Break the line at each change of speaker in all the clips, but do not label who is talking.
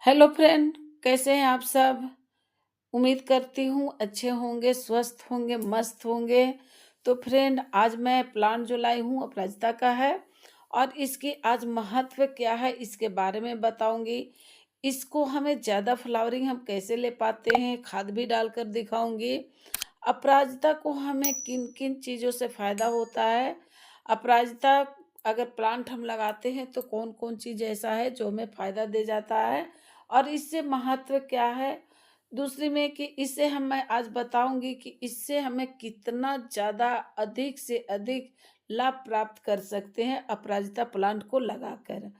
Hello friend, कैसे हैं आप सब। उम्मीद करती हूँ अच्छे होंगे, स्वस्थ होंगे, मस्त होंगे। तो फ्रेंड, आज मैं प्लांट जो लाई हूँ अपराजिता का है और इसकी आज महत्व क्या है इसके बारे में बताऊंगी। इसको हमें ज़्यादा फ्लावरिंग हम कैसे ले पाते हैं, खाद भी डालकर दिखाऊंगी। अपराजिता को हमें किन किन चीज़ों से फ़ायदा होता है। अपराजिता अगर प्लांट हम लगाते हैं तो कौन कौन चीज़ ऐसा है जो हमें फ़ायदा दे जाता है और इससे महत्व क्या है। दूसरी में कि इससे हम मैं आज बताऊंगी कि इससे हमें कितना ज़्यादा अधिक से अधिक लाभ प्राप्त कर सकते हैं अपराजिता प्लांट को लगाकर।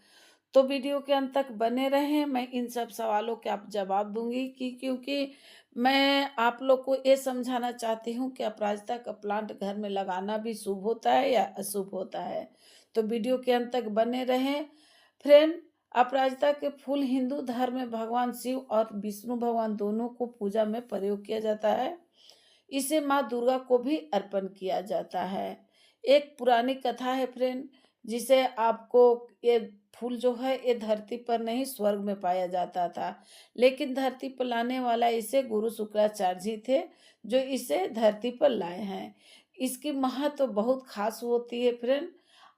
तो वीडियो के अंत तक बने रहें, मैं इन सब सवालों के आप जवाब दूंगी कि क्योंकि मैं आप लोग को ये समझाना चाहती हूँ कि अपराजिता का प्लांट घर में लगाना भी शुभ होता है या अशुभ होता है। तो वीडियो के अंत तक बने रहें। फ्रेंड, अपराजिता के फूल हिंदू धर्म में भगवान शिव और विष्णु भगवान दोनों को पूजा में प्रयोग किया जाता है। इसे माँ दुर्गा को भी अर्पण किया जाता है। एक पुरानी कथा है फ्रेंड, जिसे आपको ये फूल जो है ये धरती पर नहीं स्वर्ग में पाया जाता था, लेकिन धरती पर लाने वाला इसे गुरु शुक्राचार्य जी थे जो इसे धरती पर लाए हैं। इसकी महत्व बहुत खास होती है फ्रेंड,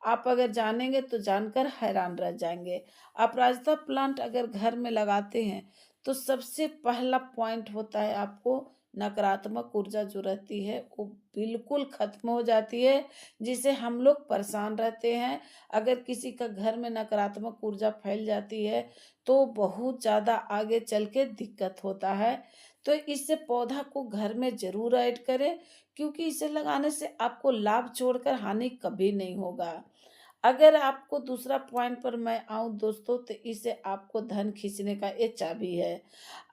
आप अगर जानेंगे तो जानकर हैरान रह जाएंगे। अपराजिता प्लांट अगर घर में लगाते हैं तो सबसे पहला पॉइंट होता है आपको नकारात्मक ऊर्जा जो रहती है वो बिल्कुल खत्म हो जाती है, जिससे हम लोग परेशान रहते हैं। अगर किसी का घर में नकारात्मक ऊर्जा फैल जाती है तो बहुत ज़्यादा आगे चल के दिक्कत होता है। तो इससे पौधा को घर में ज़रूर ऐड करें, क्योंकि इसे लगाने से आपको लाभ छोड़कर हानि कभी नहीं होगा। अगर आपको दूसरा पॉइंट पर मैं आऊँ दोस्तों, तो इसे आपको धन खींचने का ये चाबी है।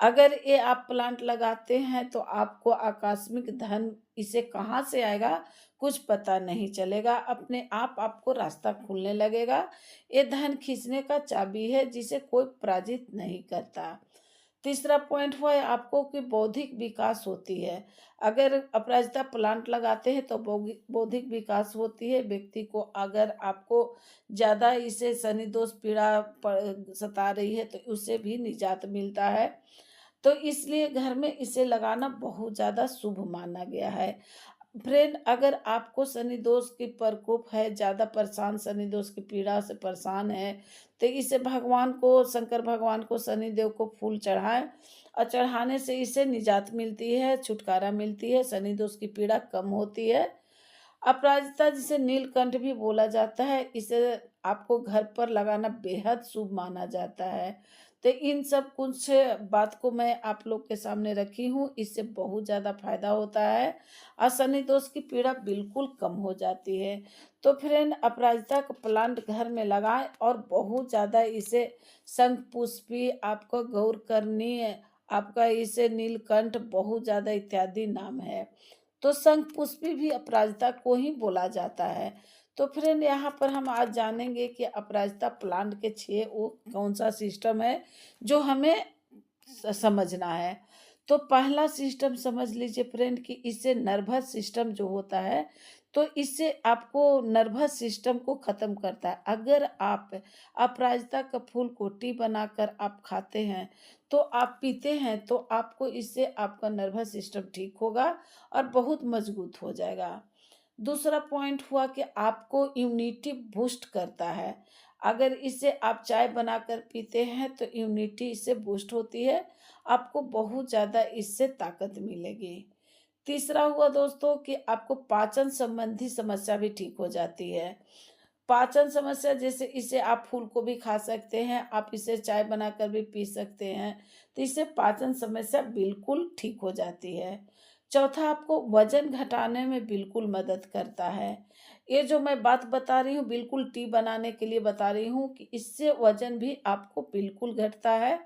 अगर ये आप प्लांट लगाते हैं तो आपको आकस्मिक धन इसे कहाँ से आएगा कुछ पता नहीं चलेगा, अपने आप आपको रास्ता खुलने लगेगा। ये धन खींचने का चाबी है जिसे कोई पराजित नहीं करता। तीसरा पॉइंट हुआ है आपको कि बौद्धिक विकास होती है। अगर अपराजिता प्लांट लगाते हैं तो बौद्धिक विकास होती है व्यक्ति को। अगर आपको ज़्यादा इसे शनि दोष पीड़ा सता रही है तो उससे भी निजात मिलता है। तो इसलिए घर में इसे लगाना बहुत ज़्यादा शुभ माना गया है। फ्रेंड, अगर आपको शनि दोष की प्रकोप है, ज़्यादा परेशान शनि दोष की पीड़ा से परेशान है, तो इसे भगवान को, शंकर भगवान को, शनि देव को फूल चढ़ाएं और चढ़ाने से इसे निजात मिलती है, छुटकारा मिलती है, शनि दोष की पीड़ा कम होती है। अपराजिता जिसे नीलकंठ भी बोला जाता है, इसे आपको घर पर लगाना बेहद शुभ माना जाता है। तो इन सब कुछ बात को मैं आप लोग के सामने रखी हूँ, इससे बहुत ज़्यादा फायदा होता है और शनि दोष की पीड़ा बिल्कुल कम हो जाती है। तो फ्रेंड, अपराजिता का प्लांट घर में लगाएं और बहुत ज़्यादा इसे शंखपुष्पी, आपका गौरकर्णी, आपका इसे नीलकंठ, बहुत ज़्यादा इत्यादि नाम है। तो शंखपुष्पी भी अपराजिता को ही बोला जाता है। तो फ्रेंड, यहाँ पर हम आज जानेंगे कि अपराजिता प्लांट के 6 वो कौन सा सिस्टम है जो हमें समझना है। तो पहला सिस्टम समझ लीजिए फ्रेंड कि इससे नर्वस सिस्टम जो होता है, तो इससे आपको नर्वस सिस्टम को ख़त्म करता है। अगर आप अपराजिता का फूल को टी बनाकर आप खाते हैं, तो आप पीते हैं, तो आपको इससे आपका नर्वस सिस्टम ठीक होगा और बहुत मजबूत हो जाएगा। दूसरा पॉइंट हुआ कि आपको इम्यूनिटी बूस्ट करता है। अगर इसे आप चाय बनाकर पीते हैं तो इम्यूनिटी इससे बूस्ट होती है, आपको बहुत ज़्यादा इससे ताकत मिलेगी। तीसरा हुआ दोस्तों कि आपको पाचन संबंधी समस्या भी ठीक हो जाती है। पाचन समस्या, जैसे इसे आप फूल को भी खा सकते हैं, आप इसे चाय बनाकर भी पी सकते हैं, तो इससे पाचन समस्या बिल्कुल ठीक हो जाती है। चौथा, आपको वजन घटाने में बिल्कुल मदद करता है। ये जो मैं बात बता रही हूँ बिल्कुल टी बनाने के लिए बता रही हूँ कि इससे वजन भी आपको बिल्कुल घटता है।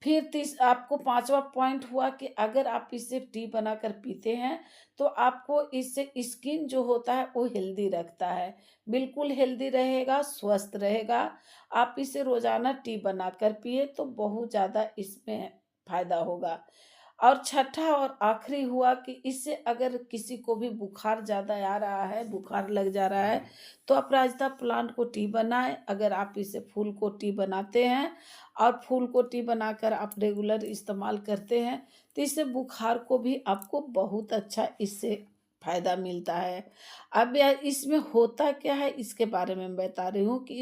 फिर तीस आपको पांचवा पॉइंट हुआ कि अगर आप इससे टी बनाकर पीते हैं तो आपको इससे स्किन जो होता है वो हेल्दी रखता है, बिल्कुल हेल्दी रहेगा, स्वस्थ रहेगा। आप इसे रोजाना टी बनाकर पिए तो बहुत ज़्यादा इसमें फायदा होगा। और छठा और आखिरी हुआ कि इससे अगर किसी को भी बुखार ज़्यादा आ रहा है, बुखार लग जा रहा है, तो अपराजिता प्लांट को टी बनाएं। अगर आप इसे फूल को टी बनाते हैं और फूल को टी बनाकर आप रेगुलर इस्तेमाल करते हैं, तो इससे बुखार को भी आपको बहुत अच्छा इससे फायदा मिलता है। अब इसमें होता क्या है, इसके बारे में मैं बता रही हूँ कि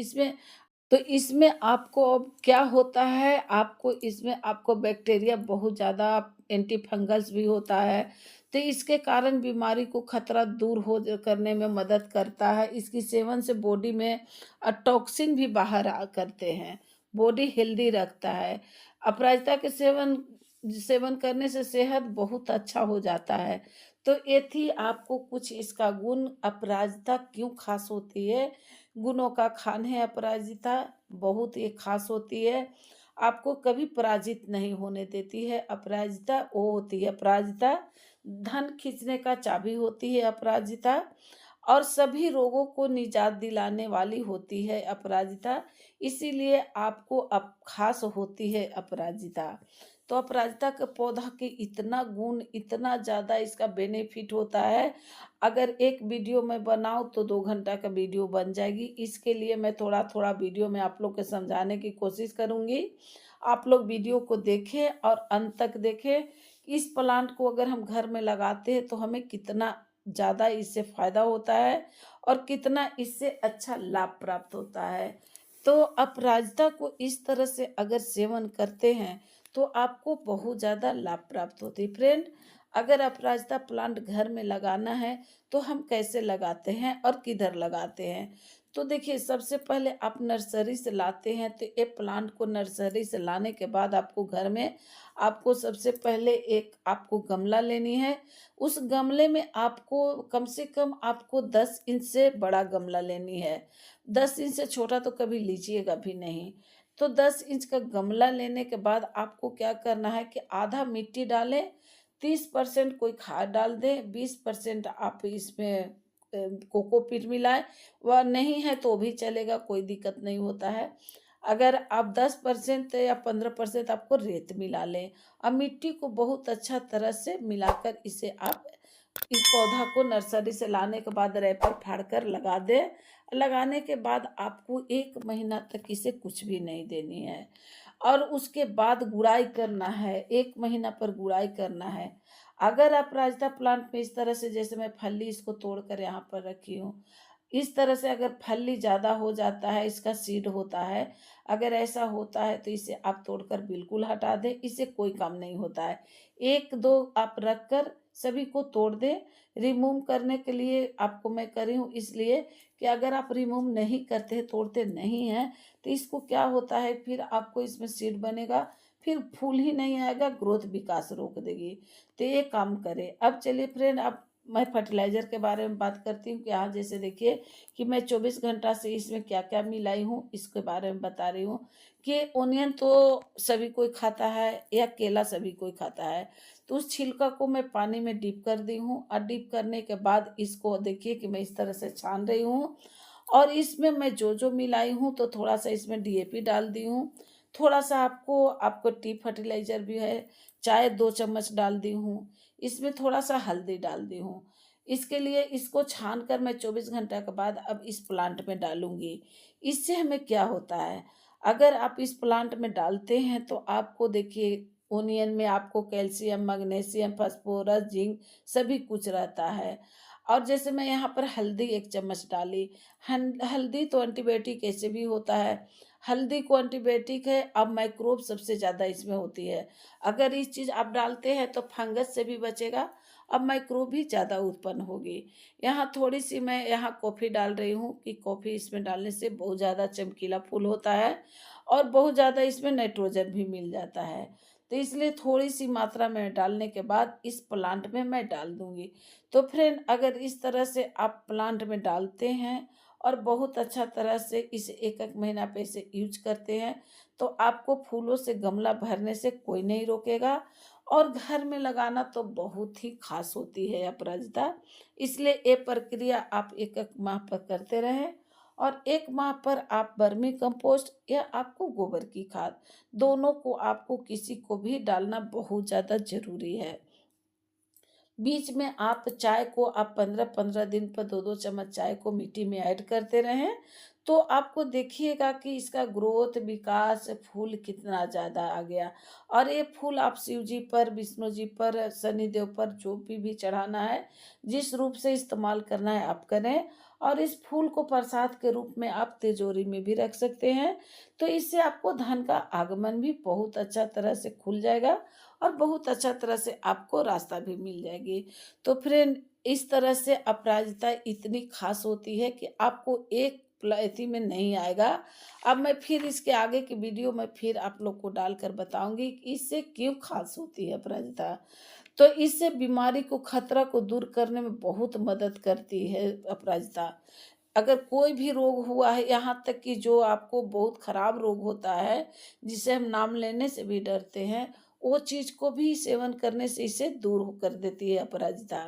इसमें आपको अब क्या होता है, आपको इसमें आपको बैक्टीरिया बहुत ज़्यादा, एंटी फंगल्स भी होता है, तो इसके कारण बीमारी को खतरा दूर करने में मदद करता है। इसकी सेवन से बॉडी में टॉक्सिन भी बाहर करते हैं, बॉडी हेल्दी रखता है। अपराजिता के सेवन सेवन करने से सेहत बहुत अच्छा हो जाता है। तो ये थी आपको कुछ इसका गुण, अपराजिता क्यों खास होती है। गुणों का खान है अपराजिता, बहुत ये खास होती है, आपको कभी पराजित नहीं होने देती है। अपराजिता वो होती है, अपराजिता धन खींचने का चाबी होती है अपराजिता, और सभी रोगों को निजात दिलाने वाली होती है अपराजिता, इसीलिए आपको अब खास होती है अपराजिता। तो अपराजिता के पौधा के इतना गुण, इतना ज़्यादा इसका बेनिफिट होता है, अगर एक वीडियो मैं बनाऊँ तो 2 घंटा का वीडियो बन जाएगी। इसके लिए मैं थोड़ा-थोड़ा वीडियो में आप लोग को समझाने की कोशिश करूँगी। आप लोग वीडियो को देखें और अंत तक देखें। इस प्लांट को अगर हम घर में लगाते हैं तो हमें कितना ज़्यादा इससे फ़ायदा होता है और कितना इससे अच्छा लाभ प्राप्त होता है। तो अपराजिता को इस तरह से अगर सेवन करते हैं तो आपको बहुत ज़्यादा लाभ प्राप्त होती है। फ्रेंड, अगर अपराजिता प्लांट घर में लगाना है तो हम कैसे लगाते हैं और किधर लगाते हैं। तो देखिए, सबसे पहले आप नर्सरी से लाते हैं, तो ये प्लांट को नर्सरी से लाने के बाद आपको घर में, आपको सबसे पहले एक आपको गमला लेनी है। उस गमले में आपको कम से कम आपको 10 इंच से बड़ा गमला लेनी है। 10 इंच से छोटा तो कभी लीजिएगा भी नहीं। तो 10 इंच का गमला लेने के बाद आपको क्या करना है कि आधा मिट्टी डालें, 30% कोई खाद डाल दें, 20% आप इसमें कोकोपीट मिलाएं, वह नहीं है तो भी चलेगा, कोई दिक्कत नहीं होता है। अगर आप 10% या 15% आपको रेत मिला लें और मिट्टी को बहुत अच्छा तरह से मिलाकर इसे आप इस पौधा को नर्सरी से लाने के बाद रैपर फाड़ कर लगा दें। लगाने के बाद आपको 1 महीना तक इसे कुछ भी नहीं देनी है और उसके बाद गुड़ाई करना है, 1 महीना पर गुड़ाई करना है। अगर आप राजता प्लांट में इस तरह से, जैसे मैं फली इसको तोड़कर यहाँ पर रखी हूँ, इस तरह से अगर फली ज़्यादा हो जाता है, इसका सीड होता है, अगर ऐसा होता है तो इसे आप तोड़कर बिल्कुल हटा दें, इससे कोई काम नहीं होता है। 1-2 आप रख कर सभी को तोड़ दें। रिमूव करने के लिए आपको मैं कर रही हूँ, इसलिए कि अगर आप रिमूव नहीं करते, तोड़ते नहीं हैं, तो इसको क्या होता है, फिर आपको इसमें सीड बनेगा, फिर फूल ही नहीं आएगा, ग्रोथ विकास रोक देगी। तो ये काम करें। अब चलिए फ्रेंड, अब मैं फर्टिलाइज़र के बारे में बात करती हूँ कि यहाँ जैसे देखिए कि मैं 24 घंटा से इसमें क्या-क्या मिलाई हूँ, इसके बारे में बता रही हूँ कि ओनियन तो सभी कोई खाता है या केला सभी कोई खाता है। तो उस छिलका को मैं पानी में डिप कर दी हूँ और डिप करने के बाद इसको देखिए कि मैं इस तरह से छान रही हूँ और इसमें मैं जो-जो मिलाई हूँ, तो थोड़ा-सा इसमें डीएपी डाल दी हूँ, थोड़ा-सा आपको आपको टी फर्टिलाइज़र भी है, चाय 2 चम्मच डाल दी हूँ, इसमें थोड़ा-सा हल्दी डाल दी हूँ। इसके लिए इसको छान कर मैं 24 घंटा के बाद अब इस प्लांट में डालूँगी। इससे हमें क्या होता है, अगर आप इस प्लांट में डालते हैं तो आपको देखिए ओनियन में आपको कैल्शियम, मैग्नीशियम, फास्फोरस, जिंक सभी कुछ रहता है। और जैसे मैं यहाँ पर हल्दी 1 चम्मच डाली, हल्दी तो एंटीबायोटिक ऐसे भी होता है, हल्दी को एंटीबायोटिक है, अब माइक्रोब सबसे ज़्यादा इसमें होती है। अगर इस चीज़ आप डालते हैं तो फंगस से भी बचेगा, अब माइक्रोब भी ज़्यादा उत्पन्न होगी। यहाँ थोड़ी-सी मैं यहाँ कॉफ़ी डाल रही हूँ कि कॉफ़ी इसमें डालने से बहुत ज़्यादा चमकीला फूल होता है और बहुत ज़्यादा इसमें नाइट्रोजन भी मिल जाता है। तो इसलिए थोड़ी-सी मात्रा में डालने के बाद इस प्लांट में मैं डाल दूँगी। तो फ्रेंड, अगर इस तरह से आप प्लांट में डालते हैं और बहुत अच्छा तरह से इसे 1-1 महीना पे इसे यूज़ करते हैं, तो आपको फूलों से गमला भरने से कोई नहीं रोकेगा और घर में लगाना तो बहुत ही ख़ास होती है अपराजिता। इसलिए ये प्रक्रिया आप 1-1 माह पर करते रहें और 1 माह पर आप वर्मी कंपोस्ट या आपको गोबर की खाद, दोनों को आपको किसी को भी डालना बहुत ज़्यादा ज़रूरी है। बीच में आप चाय को आप 15-15 दिन पर 2-2 चम्मच चाय को मिट्टी में ऐड करते रहें, तो आपको देखिएगा कि इसका ग्रोथ, विकास, फूल कितना ज़्यादा आ गया। और ये फूल आप शिव जी पर, विष्णु जी पर, शनिदेव पर जो भी चढ़ाना है, जिस रूप से इस्तेमाल करना है आप करें। और इस फूल को प्रसाद के रूप में आप तिजोरी में भी रख सकते हैं। तो इससे आपको धन का आगमन भी बहुत अच्छा तरह से खुल जाएगा और बहुत अच्छा तरह से आपको रास्ता भी मिल जाएगी। तो फ्रेंड, इस तरह से अपराजिता इतनी ख़ास होती है कि आपको एक एथी में नहीं आएगा। अब मैं फिर इसके आगे की वीडियो में फिर आप लोग को डालकर बताऊँगी कि इससे क्यों ख़ास होती है अपराजिता। तो इससे बीमारी को, खतरा को दूर करने में बहुत मदद करती है अपराजिता। अगर कोई भी रोग हुआ है, यहाँ तक कि जो आपको बहुत खराब रोग होता है, जिसे हम नाम लेने से भी डरते हैं, वो चीज़ को भी सेवन करने से इसे दूर कर देती है अपराजिता।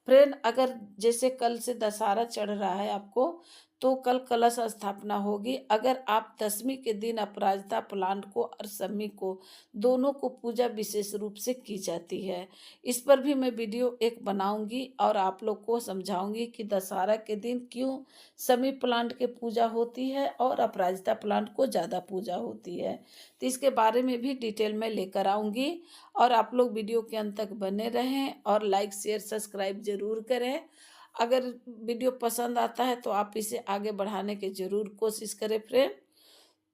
फ्रेंड, अगर जैसे कल से दशहरा चढ़ रहा है आपको, तो कल कलश स्थापना होगी। अगर आप दशमी के दिन अपराजिता प्लांट को और शमी को, दोनों को पूजा विशेष रूप से की जाती है। इस पर भी मैं वीडियो एक बनाऊंगी और आप लोग को समझाऊंगी कि दशहरा के दिन क्यों शमी प्लांट के पूजा होती है और अपराजिता प्लांट को ज़्यादा पूजा होती है। तो इसके बारे में भी डिटेल में लेकर आऊँगी और आप लोग वीडियो के अंत तक बने रहें और लाइक, शेयर, सब्सक्राइब ज़रूर करें। अगर वीडियो पसंद आता है तो आप इसे आगे बढ़ाने की ज़रूर कोशिश करें फ्रेंड।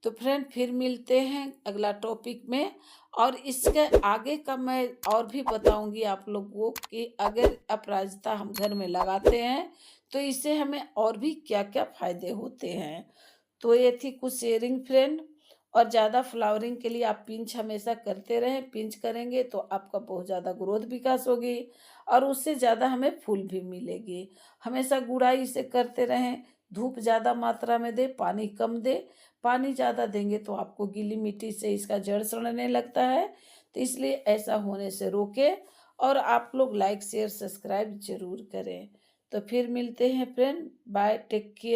तो फ्रेंड, फिर मिलते हैं अगला टॉपिक में और इसके आगे का मैं और भी बताऊंगी आप लोगों को कि अगर अपराजिता हम घर में लगाते हैं तो इससे हमें और भी क्या क्या फ़ायदे होते हैं। तो ये थी कुछ शेयरिंग फ्रेंड। और ज़्यादा फ्लावरिंग के लिए आप पिंच हमेशा करते रहें। पिंच करेंगे तो आपका बहुत ज़्यादा ग्रोथ विकास होगी और उससे ज़्यादा हमें फूल भी मिलेगी। हमेशा गुड़ाई से करते रहें। धूप ज़्यादा मात्रा में दे, पानी कम दे। पानी ज़्यादा देंगे तो आपको गीली मिट्टी से इसका जड़ सड़ने लगता है। तो इसलिए ऐसा होने से रोके और आप लोग लाइक, शेयर, सब्सक्राइब ज़रूर करें। तो फिर मिलते हैं फ्रेंड। Bye, take care.